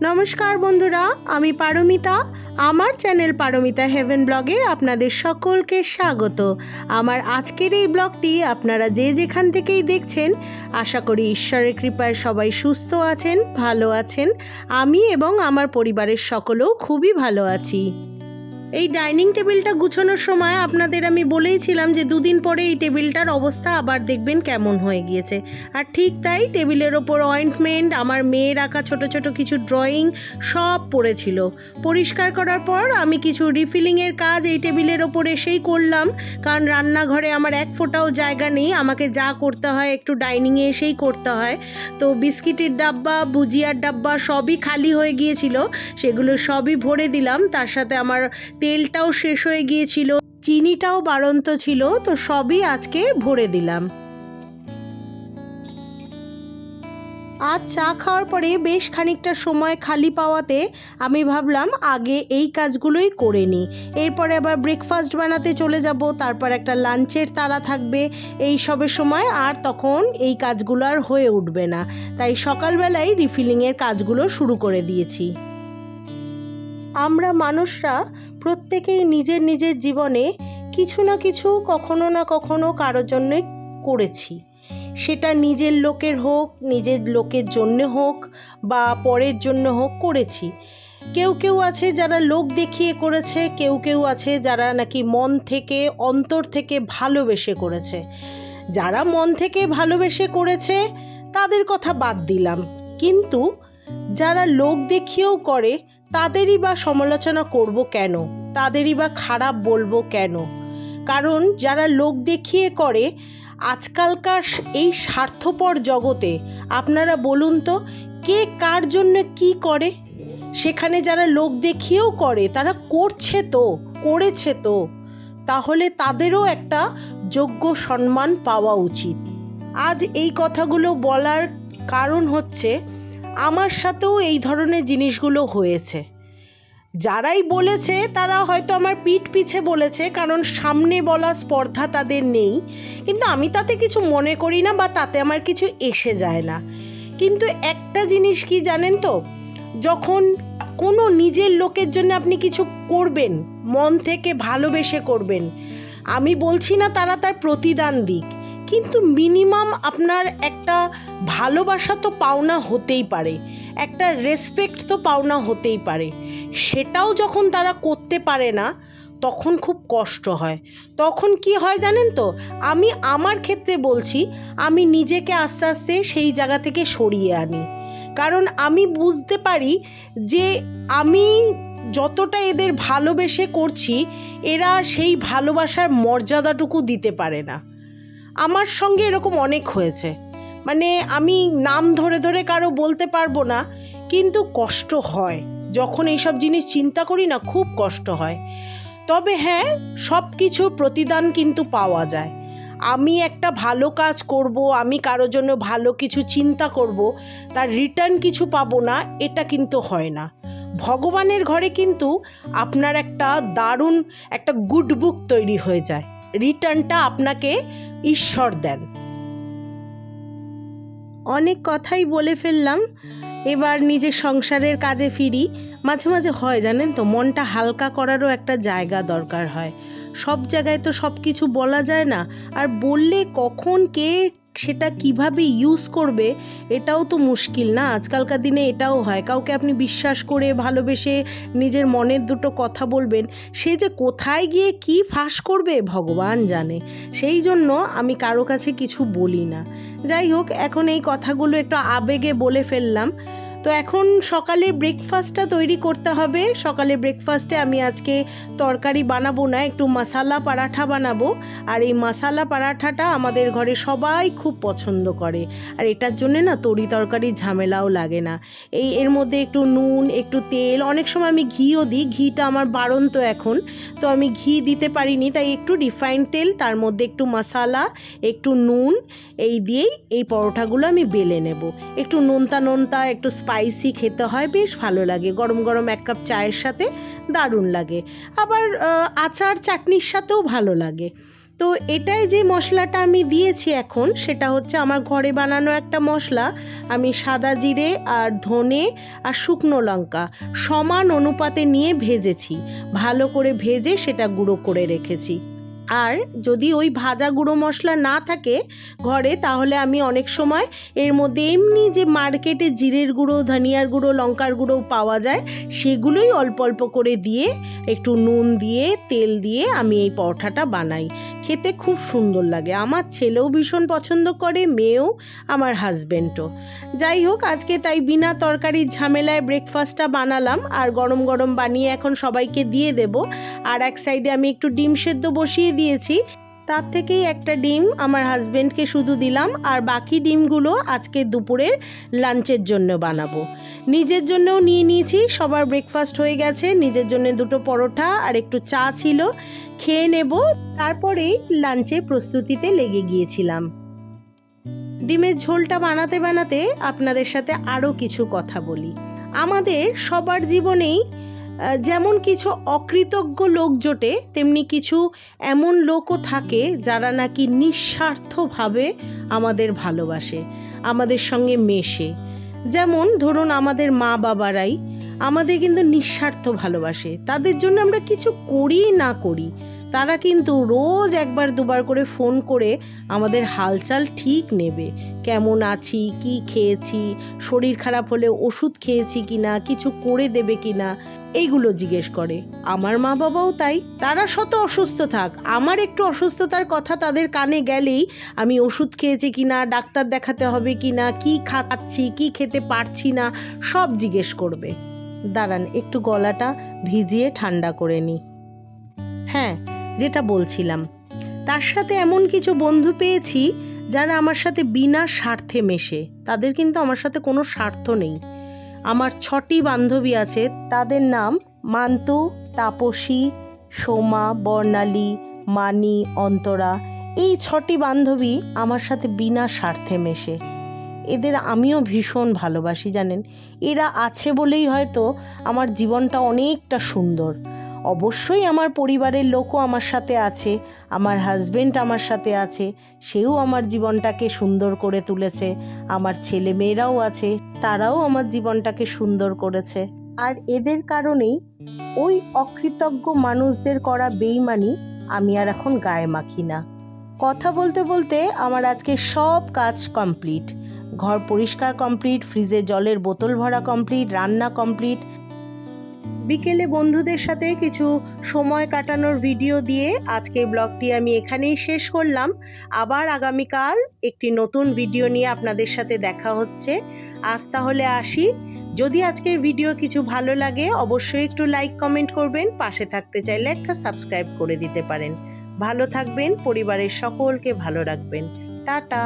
নমস্কার বন্ধুরা, আমি পারমিতা। আমার চ্যানেল পারমিতা হেভেন ব্লগে আপনাদের সকলকে স্বাগত। আমার আজকের এই ব্লগটি আপনারা যে যেখান থেকেই দেখছেন, আশা করি ঈশ্বরের কৃপায় সবাই সুস্থ আছেন, ভালো আছেন। আমি এবং আমার পরিবারের সকলেও খুবই ভালো আছি। এই ডাইনিং টেবিলটা গুছানোর সময় আপনাদের আমি বলেইছিলাম যে দুদিন পরে এই টেবিলটার অবস্থা আবার দেখবেন কেমন হয়ে গিয়েছে। আর ঠিক তাই, টেবিলের ওপর অয়েন্টমেন্ট, আমার মেয়ের আঁকা ছোট ছোট কিছু ড্রয়িং সব পড়েছিল। পরিষ্কার করার পর আমি কিছু রিফিলিংয়ের কাজ এই টেবিলের ওপর এসেই করলাম, কারণ রান্নাঘরে আমার এক ফোঁটাও জায়গা নেই। আমাকে যা করতে হয় একটু ডাইনিংয়ে এসেই করতে হয়। তো বিস্কিটের ডাব্বা, ভুজিয়ার ডাব্বা সবই খালি হয়ে গিয়েছিল, সেগুলো সবই ভরে দিলাম। তার সাথে আমার তেলটাও শেষ হয়ে গিয়েছিল, চিনিটাও বাড়ন্ত ছিল, তো সবই আজকে ভরে দিলাম। আজ চা খাওয়ার পরে বেশ খানিকটা সময় খালি পাওয়াতে আমি ভাবলাম আগে এই কাজগুলোই করে নিই। এরপরে আবার ব্রেকফাস্ট বানাতে চলে যাব, তারপর একটা লাঞ্চের তাড়া থাকবে। এই সবের সময় আর তখন এই কাজগুলো আর হয়ে উঠবে না, তাই সকালবেলায় রিফিলিংয়ের কাজগুলো শুরু করে দিয়েছি। আমরা মানুষরা প্রত্যেকেই নিজের নিজের জীবনে কিছু না কিছু কখনো না কখনো কারোর জন্যে করেছি। সেটা নিজের লোকের হোক, নিজের লোকের জন্য হোক বা পরের জন্য হোক, করেছি। কেউ কেউ আছে যারা লোক দেখিয়ে করেছে, কেউ কেউ আছে যারা নাকি মন থেকে, অন্তর থেকে ভালোবেসে করেছে। যারা মন থেকে ভালোবেসে করেছে তাদের কথা বাদ দিলাম, কিন্তু যারা লোক দেখিয়েও করে তাদেরই বা সমালোচনা করব কেন, তাদেরই বা খারাপ বলবো কেন? কারণ যারা লোক দেখিয়ে করে, আজকালকার এই স্বার্থপর জগতে আপনারা বলুন তো, কে কার জন্য কি করে? সেখানে যারা লোক দেখিয়েও করে তারা করছে তো, করেছে তো, তাহলে তাদেরও একটা যোগ্য সম্মান পাওয়া উচিত। আজ এই কথাগুলো বলার কারণ হচ্ছে, আমার সাথেও এই ধরনের জিনিসগুলো হয়েছে। যারাই বলেছে তারা হয়তো আমার পিঠ পিছে বলেছে, কারণ সামনে বলা স্পর্ধা তাদের নেই। কিন্তু আমি তাতে কিছু মনে করি না, বা তাতে আমার কিছু এসে যায় না। কিন্তু একটা জিনিস কি জানেন তো, যখন কোনো নিজের লোকের জন্য আপনি কিছু করবেন, মন থেকে ভালোবেসে করবেন, আমি বলছি না তারা তার প্রতিদান দিক, কিন্তু মিনিমাম আপনার একটা ভালোবাসা তো পাওনা হতেই পারে, একটা রেসপেক্ট তো পাওনা হতেই পারে। সেটাও যখন তারা করতে পারে না, তখন খুব কষ্ট হয়। তখন কি হয় জানেন তো, আমি আমার ক্ষেত্রে বলছি, আমি নিজেকে আস্তে আস্তে সেই জায়গা থেকে সরিয়ে আনি। কারণ আমি বুঝতে পারি যে আমি যতটা এদের ভালোবেসে করছি, এরা সেই ভালোবাসার মর্যাদাটুকু দিতে পারে না। আমার সঙ্গে এরকম অনেক হয়েছে, মানে আমি নাম ধরে ধরে কারো বলতে পারবো না, কিন্তু কষ্ট হয় যখন এইসব জিনিস চিন্তা করি না, খুব কষ্ট হয়। তবে হ্যাঁ, সব কিছুর প্রতিদান কিন্তু পাওয়া যায়। আমি একটা ভালো কাজ করব, আমি কারোর জন্য ভালো কিছু চিন্তা করব, তার রিটার্ন কিছু পাবো না, এটা কিন্তু হয় না। ভগবানের ঘরে কিন্তু আপনার একটা দারুণ একটা গুড বুক তৈরি হয়ে যায়, রিটার্নটা আপনাকে ঈশ্বর দেন। অনেক কথাই বলে ফেললাম, এবার নিজের সংসারের কাজে ফিরি। মাঝে মাঝে হয় জানেন তো, মনটা হালকা করারও একটা জায়গা দরকার হয়। সব জায়গায় তো সব কিছু বলা যায় না, আর বললে কখন কে সেটা কিভাবে ইউজ করবে এটাও তো মুশকিল না। আজকালকার দিনে এটাও হয়, কাউকে আপনি বিশ্বাস করে ভালোবেসে নিজের মনের দুটো কথা বলবেন, সে যে কোথায় গিয়ে কি ফাঁস করবে ভগবান জানে। সেই জন্য আমি কারো কাছে কিছু বলি না। যাই হোক, এখন এই কথাগুলো একটু আবেগে বলে ফেললাম। তো এখন সকালে ব্রেকফাস্টটা তৈরি করতে হবে। সকালে ব্রেকফাস্টে আমি আজকে তরকারি বানাবো না, একটু মশালা পরাঠা বানাবো। আর এই মশালা পরাঠাটা আমাদের ঘরে সবাই খুব পছন্দ করে, আর এটার জন্যে না তরি তরকারি ঝামেলাও লাগে না। এর মধ্যে একটু নুন, একটু তেল, অনেক সময় আমি ঘিও দিই, ঘিটা আমার বাড়ন্ত এখন, তো আমি ঘি দিতে পারিনি, তাই একটু রিফাইন্ড তেল, তার মধ্যে একটু মশালা, একটু নুন, এই দিয়েই এই পরোটাগুলো আমি বেলে নেব। একটু নোনতা নোনতা, একটু স্পাইসি খেতে হয়, বেশ ভালো লাগে। গরম গরম এক কাপ চায়ের সাথে দারুণ লাগে, আবার আচার চাটনির সাথেও ভালো লাগে। তো এটাই যে মশলাটা আমি দিয়েছি এখন, সেটা হচ্ছে আমার ঘরে বানানো একটা মশলা। আমি সাদা জিরে আর ধনে আর শুকনো লঙ্কা সমান অনুপাতে নিয়ে ভেজেছি, ভালো করে ভেজে সেটা গুঁড়ো করে রেখেছি। আর যদি ওই ভাজা গুঁড়ো মশলা না থাকে ঘরে, তাহলে আমি অনেক সময় এর মধ্যে এমনি যে মার্কেটে জিরের গুঁড়ো, ধনিয়ার গুঁড়ো, লঙ্কার গুঁড়ো পাওয়া যায়, সেগুলোই অল্প অল্প করে দিয়ে একটু নুন দিয়ে তেল দিয়ে আমি এই পরোঠাটা বানাই। খেতে খুব সুন্দর লাগে, আমার ছেলেও ভীষণ পছন্দ করে, মেয়েও, আমার হাজব্যান্ডও। যাই হোক, আজকে তাই বিনা তরকারির ঝামেলায় ব্রেকফাস্টটা বানালাম আর গরম গরম বানিয়ে এখন সবাইকে দিয়ে দেব। আর এক সাইডে আমি একটু ডিম সেদ্ধ বসিয়ে দিয়েছি, তার থেকেই একটা ডিম আমার হাজব্যান্ডকে শুধু দিলাম, আর বাকি ডিমগুলো আজকে দুপুরের লাঞ্চের জন্য বানাবো। নিজের জন্যও নিয়ে নিয়েছি, সবার ব্রেকফাস্ট হয়ে গেছে, নিজের জন্য দুটো পরোটা আর একটু চা ছিল, খেয়ে নেব। তারপরেই লাঞ্চের প্রস্তুতিতে লেগে গিয়েছিলাম। ডিমের ঝোলটা বানাতে বানাতে আপনাদের সাথে আরও কিছু কথা বলি। আমাদের সবার জীবনেই যেমন কিছু অকৃতজ্ঞ লোক জোটে, তেমনি কিছু এমন লোকও থাকে যারা নাকি নিঃস্বার্থভাবে আমাদের ভালোবাসে, আমাদের সঙ্গে মেশে। যেমন ধরুন আমাদের মা বাবারাই আমাদের কিন্তু নিঃস্বার্থ ভালোবাসে, তাদের জন্য আমরা কিছু করি না করি, তারা কিন্তু রোজ একবার দুবার করে ফোন করে আমাদের হালচাল ঠিক নেবে, কেমন আছি, কি খেয়েছি, শরীর খারাপ হলে ওষুধ খেয়েছি কিনা, কিছু করে দেবে কিনা, এইগুলো জিজ্ঞেস করে। আমার মা বাবাও তাই, তারা শত অসুস্থ থাক, আমার একটু অসুস্থতার কথা তাদের কানে গেলেই আমি ওষুধ খেয়েছি কিনা, ডাক্তার দেখাতে হবে কিনা, কি খাচ্ছি, কি খেতে পারছি না, সব জিজ্ঞেস করবে। দাঁড়ান একটু গলাটা ভিজিয়ে ঠান্ডা করে নিই। হ্যাঁ, যেটা বলছিলাম, তার সাথে এমন কিছু বন্ধু পেয়েছি যারা আমার সাথে বিনা স্বার্থে মেশে, তাদের কিন্তু আমার সাথে কোনো স্বার্থ নেই। আমার 6টি বান্ধবী আছে, তাদের নাম মান্তু, তাপসী, সোমা, বর্ণালী, মানি, অন্তরা। এই 6টি বান্ধবী আমার সাথে বিনা স্বার্থে মেশে, এদের আমিও ভীষণ ভালোবাসি জানেন। এরা আছে বলেই হয়তো আমার জীবনটা অনেকটা সুন্দর। অবশ্যই আমার পরিবারের লোকও আমার সাথে আছে, আমার হাজবেন্ড আমার সাথে আছে, সেও আমার জীবনটাকে সুন্দর করে তুলেছে, আমার ছেলে মেয়েরাও আছে, তারাও আমার জীবনটাকে সুন্দর করেছে। আর এদের কারণেই ওই অকৃতজ্ঞ মানুষদের করা বেইমানি আমি আর এখন গায়ে মাখি না। কথা বলতে বলতে আমার আজকে সব কাজ কমপ্লিট, ঘর পরিষ্কার কমপ্লিট, ফ্রিজে জলের বোতল ভরা কমপ্লিট, রান্না কমপ্লিট। বিকেলে বন্ধুদের সাথে কিছু সময় কাটানোর ভিডিও দিয়ে আজকের ব্লগটি আমি এখানেই শেষ করলাম। আবার আগামীকাল একটি নতুন ভিডিও নিয়ে আপনাদের সাথে দেখা হচ্ছে। আজ তাহলে আসি। যদি আজকের ভিডিও কিছু ভালো লাগে অবশ্যই একটু লাইক কমেন্ট করবেন, পাশে থাকতে চাইলে একটা সাবস্ক্রাইব করে দিতে পারেন। ভালো থাকবেন, পরিবারের সকলকে ভালো রাখবেন। টাটা।